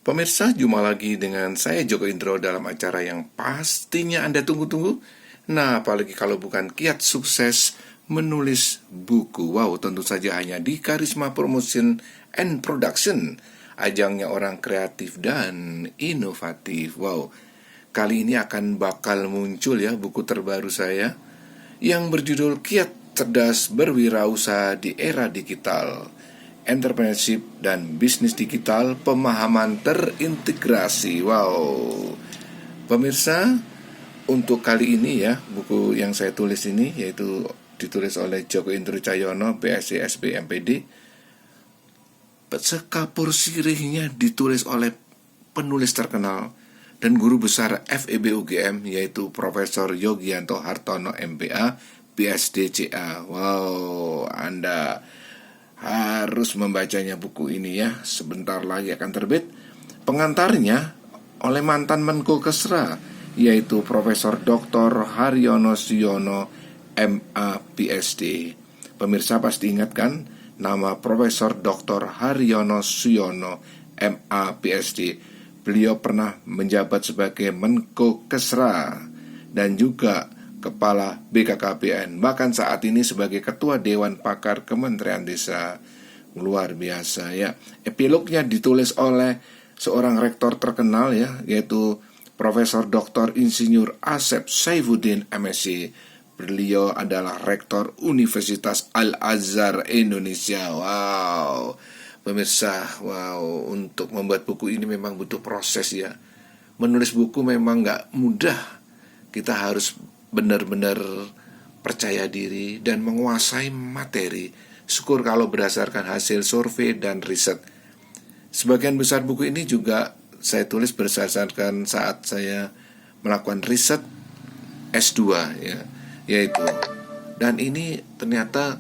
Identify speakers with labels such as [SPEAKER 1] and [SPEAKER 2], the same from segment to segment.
[SPEAKER 1] Pemirsa, jumpa lagi dengan saya Joko Indro dalam acara yang pastinya Anda tunggu-tunggu. Nah, apalagi kalau bukan kiat sukses menulis buku. Wow, tentu saja hanya di Karisma Promotion and Production, ajangnya orang kreatif dan inovatif. Wow, kali ini akan bakal muncul ya buku terbaru saya yang berjudul Kiat Cerdas Berwirausaha di Era Digital, Entrepreneurship dan Bisnis Digital, Pemahaman Terintegrasi. Wow, pemirsa, untuk kali ini ya, buku yang saya tulis ini yaitu ditulis oleh Joko Indro Cahyono, BSc SB MPD. Sekapur sirihnya ditulis oleh penulis terkenal dan guru besar FEB UGM, yaitu Profesor Yogianto Hartono MPA, PhD.CA. Wow, Anda harus membacanya buku ini ya, sebentar lagi akan terbit. Pengantarnya oleh mantan Menko Kesra, yaitu Profesor Dr. Haryono Suyono MA PhD. Pemirsa pasti ingat kan nama Profesor Dr. Haryono Suyono MA PhD. Beliau pernah menjabat sebagai Menko Kesra dan juga Kepala BKKBN, bahkan saat ini sebagai Ketua Dewan Pakar Kementerian Desa. Luar biasa ya. Epilognya ditulis oleh seorang rektor terkenal ya, yaitu Profesor Dr. Insinyur Asep Saifuddin MSc. Beliau adalah Rektor Universitas Al-Azhar Indonesia. Wow, pemirsa, wow, untuk membuat buku ini memang butuh proses ya. Menulis buku memang gak mudah. Kita harus benar-benar percaya diri dan menguasai materi. Syukur kalau berdasarkan hasil survei dan riset. Sebagian besar buku ini juga saya tulis berdasarkan saat saya melakukan riset S2 ya, yaitu, dan ini ternyata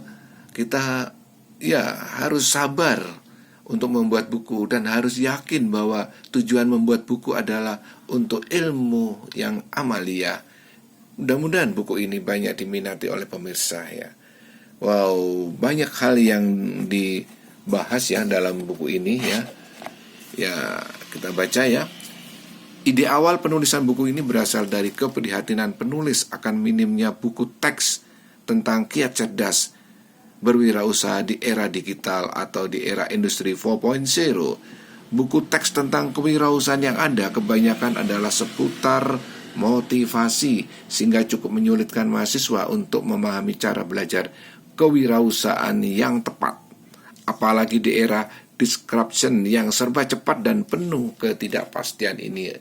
[SPEAKER 1] kita ya harus sabar untuk membuat buku dan harus yakin bahwa tujuan membuat buku adalah untuk ilmu yang amalia. Mudah-mudahan buku ini banyak diminati oleh pemirsa ya. Wow, banyak hal yang dibahas ya dalam buku ini ya. Ya, kita baca ya. Ide awal penulisan buku ini berasal dari keprihatinan penulis akan minimnya buku teks tentang kiat cerdas berwirausaha di era digital atau di era industri 4.0. Buku teks tentang kewirausahaan yang ada kebanyakan adalah seputar motivasi, sehingga cukup menyulitkan mahasiswa untuk memahami cara belajar kewirausahaan yang tepat. Apalagi di era disruption yang serba cepat dan penuh ketidakpastian ini.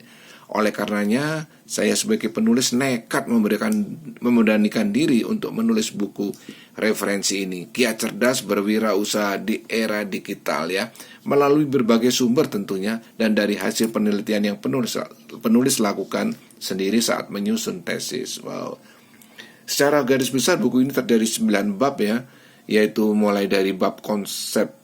[SPEAKER 1] Oleh karenanya, saya sebagai penulis nekat memberanikan diri untuk menulis buku referensi ini, Kiat Cerdas Berwirausaha di Era Digital ya, melalui berbagai sumber tentunya dan dari hasil penelitian yang penulis lakukan sendiri saat menyusun tesis. Wow. Secara garis besar buku ini terdiri 9 bab ya, yaitu mulai dari bab konsep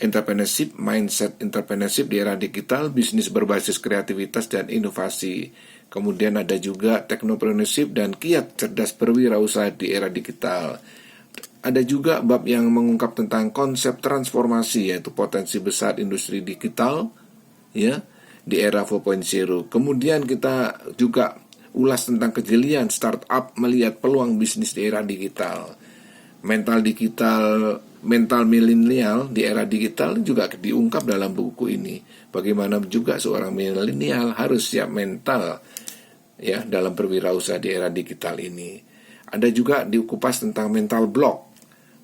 [SPEAKER 1] entrepreneurship, mindset entrepreneurship di era digital, bisnis berbasis kreativitas dan inovasi. Kemudian ada juga technopreneurship dan kiat cerdas berwirausaha di era digital. Ada juga bab yang mengungkap tentang konsep transformasi, yaitu potensi besar industri digital ya di era 4.0. Kemudian kita juga ulas tentang kejelian startup melihat peluang bisnis di era digital. Mental milenial di era digital juga diungkap dalam buku ini. Bagaimana juga seorang milenial harus siap mental ya dalam berwirausaha di era digital ini. Ada juga dikupas tentang mental block.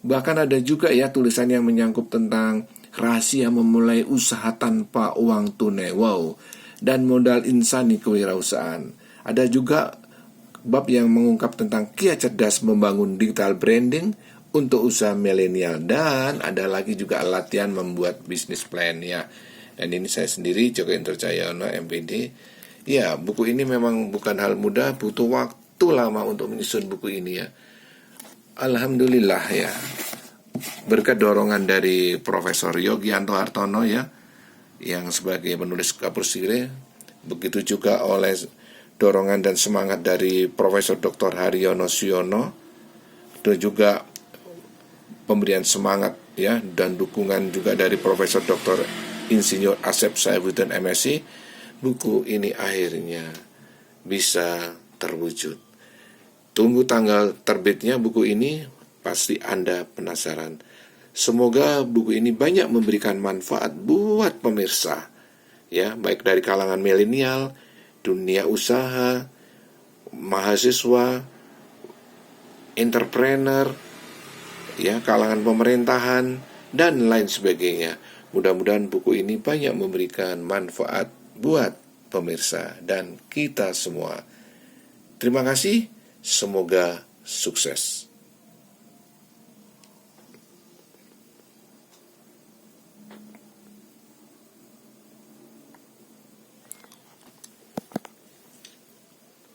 [SPEAKER 1] Bahkan ada juga ya tulisan yang menyangkut tentang rahasia memulai usaha tanpa uang tunai. Wow, dan modal insani kewirausahaan. Ada juga bab yang mengungkap tentang kiat cerdas membangun digital branding untuk usaha milenial, dan ada lagi juga latihan membuat bisnis plan ya. Dan ini saya sendiri, Joko Indro Cahyono MPD. Ya, buku ini memang bukan hal mudah, butuh waktu lama untuk menyusun buku ini ya. Alhamdulillah ya, berkat dorongan dari Profesor Yogianto Hartono ya, yang sebagai penulis kapur sirih, begitu juga oleh dorongan dan semangat dari Profesor Dr. Haryono Suyono, dan juga pemberian semangat ya dan dukungan juga dari Profesor Dr. Insinyur Asep Saifuddin MSc, buku ini akhirnya bisa terwujud. Tunggu tanggal terbitnya buku ini, pasti Anda penasaran. Semoga buku ini banyak memberikan manfaat buat pemirsa, ya, baik dari kalangan milenial, dunia usaha, mahasiswa, entrepreneur, ya, kalangan pemerintahan, dan lain sebagainya. Mudah-mudahan buku ini banyak memberikan manfaat buat pemirsa dan kita semua. Terima kasih, semoga sukses.